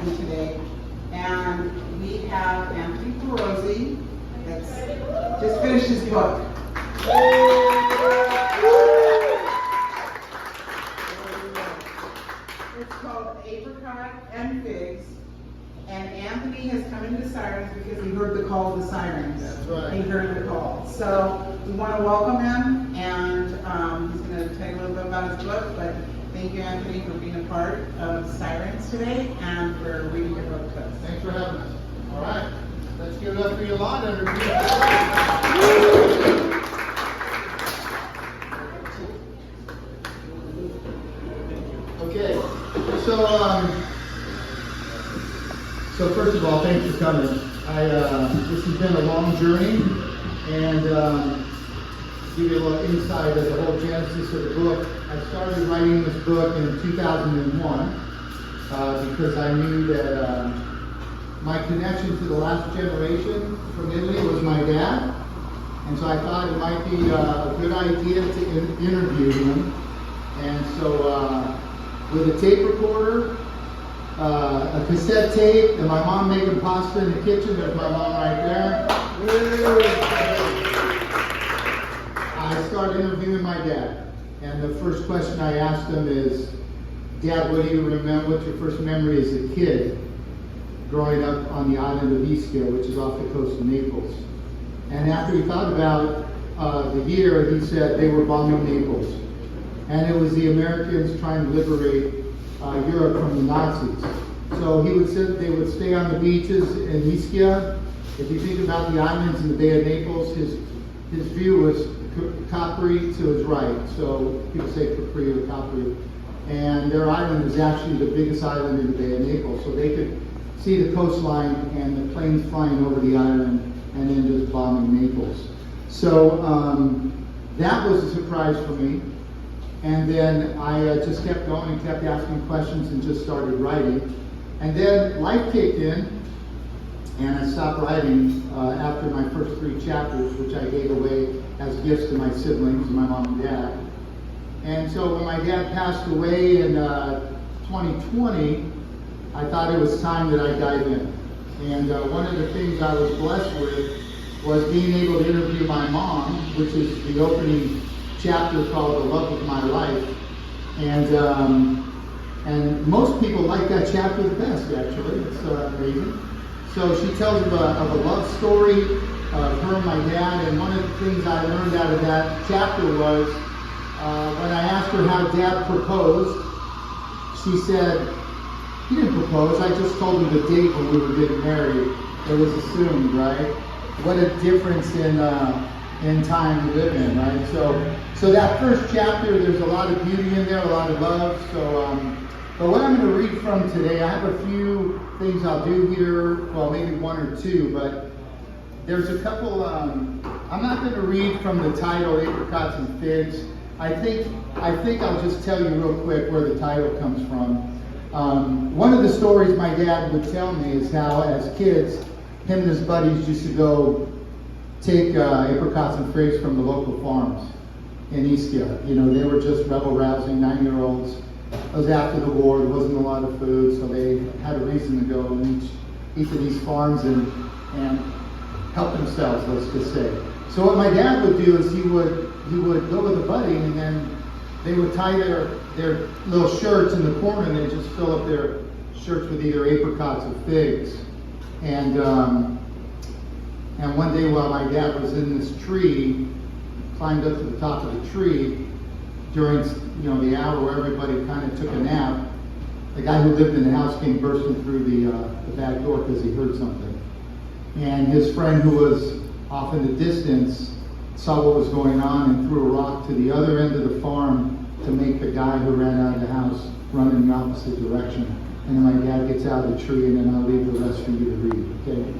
him today. And we have Anthony Pirozzi that's just finished his book. It's called Apricots Figs. And Anthony has come into Sirens because he heard the call of the Sirens. That's right. He heard the call. So we want to welcome him, and he's going to tell you a little bit about his book. But thank you, Anthony, for being a part of Sirens today and for reading your book to us. Thanks for having us. All right. Let's give it up for Yolanda. Okay. So first of all, thanks for coming. This has been a long journey, and give you a little insight of the whole genesis of the book. I started writing this book in 2001 because I knew that my connection to the last generation from Italy was my dad, and so I thought it might be a good idea to interview him. And so with a tape recorder, a cassette tape, and my mom making pasta in the kitchen. There's my mom right there. I started interviewing my dad, and the first question I asked him is, Dad, what do you remember? What's your first memory as a kid growing up on the island of Ischia, which is off the coast of Naples? And after he thought about the year, he said they were bombing Naples, and it was the Americans trying to liberate Europe from the Nazis. So they would stay on the beaches in Ischia. If you think about the islands in the Bay of Naples, his view was Capri to his right. So people say Capri or Capri. And their island was actually the biggest island in the Bay of Naples. So they could see the coastline and the planes flying over the island and then just bombing Naples. So that was a surprise for me. And then I just kept going and kept asking questions and just started writing. And then life kicked in, and I stopped writing after my first 3 chapters, which I gave away as gifts to my siblings, my mom and dad. And so when my dad passed away in 2020, I thought it was time that I dive in. And one of the things I was blessed with was being able to interview my mom, which is the opening chapter called The Love of My Life. And most people like that chapter the best, actually. It's amazing. So she tells of a love story of her and my dad, and one of the things I learned out of that chapter was when I asked her how Dad proposed, she said, he didn't propose, I just told him the date when we were getting married. It was assumed, right? What a difference in time we live in, right? So that first chapter, there's a lot of beauty in there, a lot of love. So, but what I'm going to read from today, I have a few things I'll do here, well, maybe 1 or 2, but there's a couple. I'm not going to read from the title, Apricots and Figs. I think I'll just tell you real quick where the title comes from. One of the stories my dad would tell me is how, as kids, him and his buddies used to go take apricots and figs from the local farms in Ischia. You know, they were just rebel-rousing 9-year-olds. It was after the war, there wasn't a lot of food, so they had a reason to go and each of these farms and help themselves, let's just say. So what my dad would do is he would go with a buddy, and then they would tie their little shirts in the corner, and they'd just fill up their shirts with either apricots or figs. And one day while my dad was in this tree, climbed up to the top of the tree during the hour where everybody kind of took a nap, the guy who lived in the house came bursting through the back door because he heard something. And his friend who was off in the distance saw what was going on and threw a rock to the other end of the farm to make the guy who ran out of the house run in the opposite direction. And then my dad gets out of the tree, and then I'll leave the rest for you to read, okay?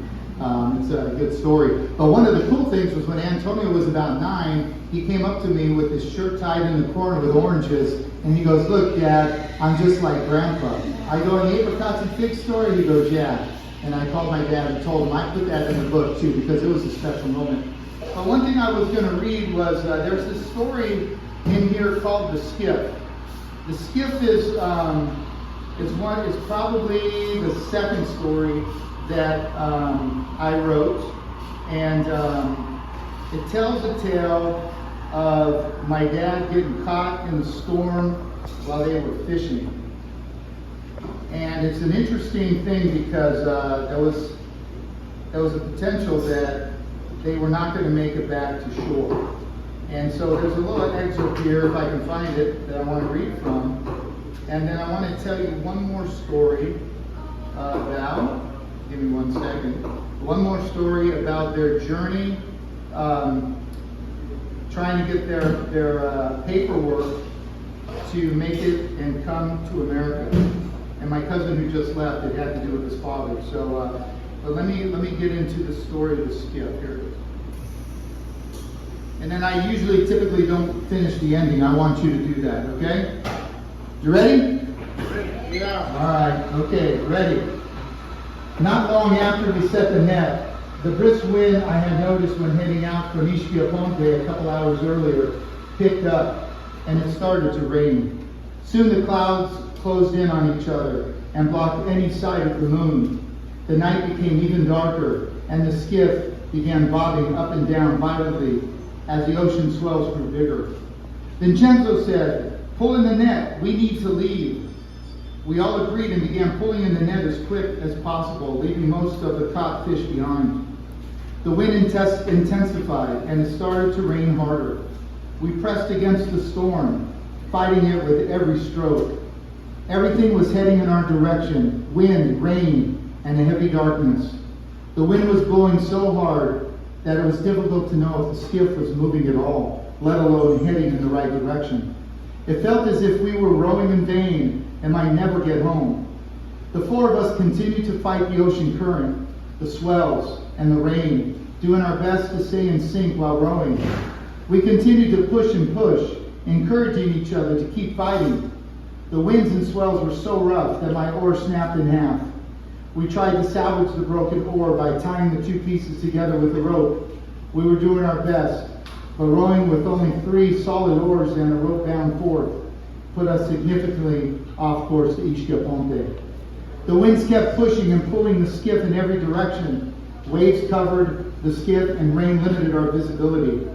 It's a good story. But one of the cool things was when Antonio was about 9, he came up to me with his shirt tied in the corner with oranges, and he goes, "Look, Dad, I'm just like Grandpa." I go, "In the apricots and figs story?" He goes, "Yeah." And I called my dad and told him I put that in the book too because it was a special moment. But one thing I was going to read was there's this story in here called The Skiff. The Skiff is It's probably the second story that I wrote, and it tells a tale of my dad getting caught in the storm while they were fishing. And it's an interesting thing because there was a potential that they were not going to make it back to shore. And so there's a little excerpt here, if I can find it, that I want to read from. And then I want to tell you one more story about, give me 1 second, one more story about their journey, trying to get their paperwork to make it and come to America. And my cousin who just left, it had to do with his father. So, but let me get into the story of the skiff. Here it is. And then I typically don't finish the ending. I want you to do that, okay? You ready? Yeah. All right, okay, ready. Not long after we set the net, the brisk wind I had noticed when heading out from Ponte a couple hours earlier picked up, and it started to rain. Soon the clouds closed in on each other and blocked any sight of the moon. The night became even darker, and the skiff began bobbing up and down violently as the ocean swells grew bigger. Vincenzo said, "Pull in the net, we need to leave." We all agreed and began pulling in the net as quick as possible, leaving most of the caught fish behind. The wind intensified, and it started to rain harder. We pressed against the storm, fighting it with every stroke. Everything was heading in our direction: wind, rain, and a heavy darkness. The wind was blowing so hard that it was difficult to know if the skiff was moving at all, let alone heading in the right direction. It felt as if we were rowing in vain and might never get home. The four of us continued to fight the ocean current, the swells, and the rain, doing our best to stay in sync while rowing. We continued to push and push, encouraging each other to keep fighting. The winds and swells were so rough that my oar snapped in half. We tried to salvage the broken oar by tying the two pieces together with a rope. We were doing our best, but rowing with only 3 solid oars and a rope bound fourth put us significantly off course to Ponte. The winds kept pushing and pulling the skiff in every direction. Waves covered the skiff and rain limited our visibility.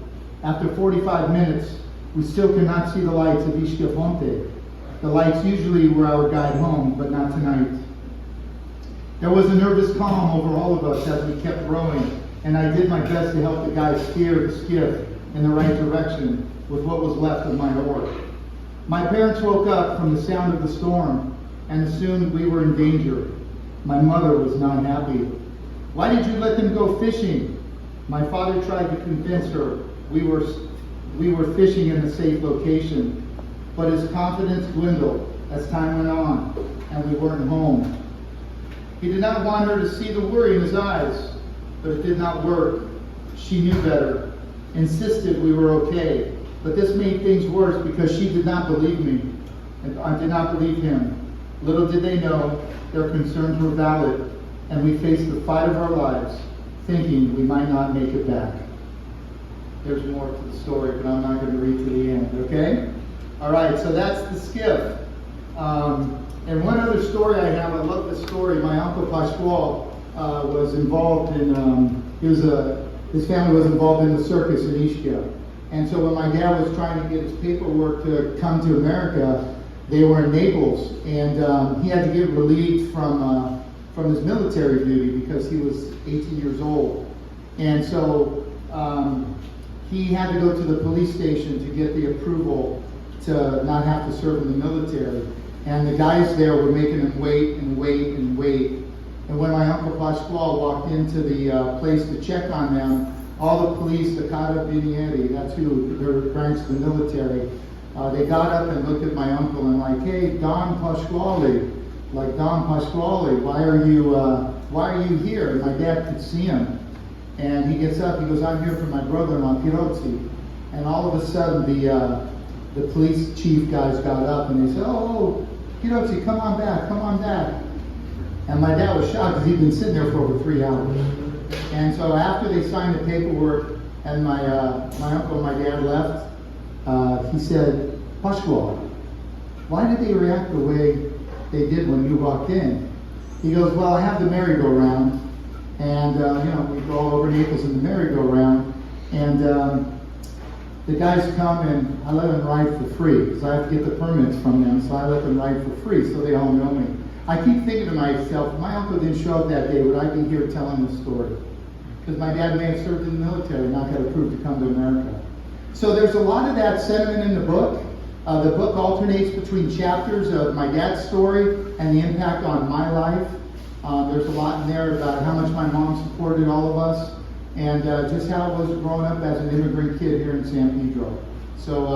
After 45 minutes, we still could not see the lights of Ponte. The lights usually were our guide home, but not tonight. There was a nervous calm over all of us as we kept rowing, and I did my best to help the guys steer the skiff in the right direction with what was left of my oar. My parents woke up from the sound of the storm and assumed we were in danger. My mother was not happy. "Why did you let them go fishing?" My father tried to convince her we were fishing in a safe location, but his confidence dwindled as time went on and we weren't home. He did not want her to see the worry in his eyes, but it did not work. She knew better, insisted we were okay, but this made things worse because she did not believe me, and I did not believe him. Little did they know their concerns were valid, and we faced the fight of our lives, thinking we might not make it back. There's more to the story, but I'm not going to read to the end, okay? All right, so that's the skiff. And one other story I have, I love this story. My uncle Pasquale was involved in, his family was involved in the circus in Ischia. And so when my dad was trying to get his paperwork to come to America, they were in Naples, and he had to get relieved from his military duty because he was 18 years old. And so he had to go to the police station to get the approval to not have to serve in the military. And the guys there were making him wait and wait and wait. And when my uncle Pasquale walked into the place to check on them, all the police, the Carabinieri, that's who ranks the military, they got up and looked at my uncle and like, "Hey, Don Pasquale, why are you here?" And my dad could see him. And he gets up, he goes, "I'm here for my brother-in-law, Pirozzi." And all of a sudden, the police chief guys got up and they said, "Oh, Pirozzi, come on back. And my dad was shocked because he'd been sitting there for over 3 hours. And so after they signed the paperwork and my uncle and my dad left, he said, "Pasquale, why did they react the way they did when you walked in. He goes, well, I have the merry-go-round, and we go all over Naples in the merry-go-round, and the guys come and I let them ride for free, because I have to get the permits from them, so I let them ride for free, so they all know me. I keep thinking to myself, if my uncle didn't show up that day, would I be here telling the story? Because my dad may have served in the military and not got approved to come to America. So there's a lot of that sentiment in the book. The book alternates between chapters of my dad's story and the impact on my life. There's a lot in there about how much my mom supported all of us, and just how it was growing up as an immigrant kid here in San Pedro. So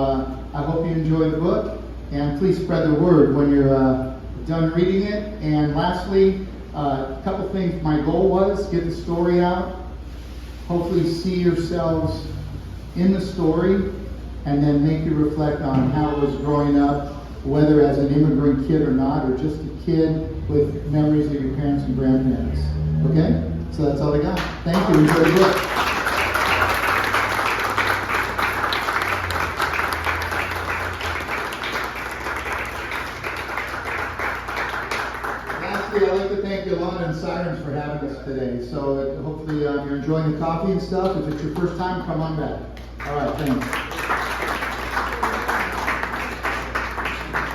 I hope you enjoy the book, and please spread the word when you're done reading it. And lastly, a couple things. My goal was get the story out, hopefully see yourselves in the story, and then make you reflect on how it was growing up, whether as an immigrant kid or not, or just a kid with memories of your parents and grandparents. Okay? So that's all I got. Thank you. Enjoy the book. Lastly, I'd like to thank Yolanda and Sirens for having us today. So hopefully you're enjoying the coffee and stuff. If it's your first time, come on back. All right, thanks.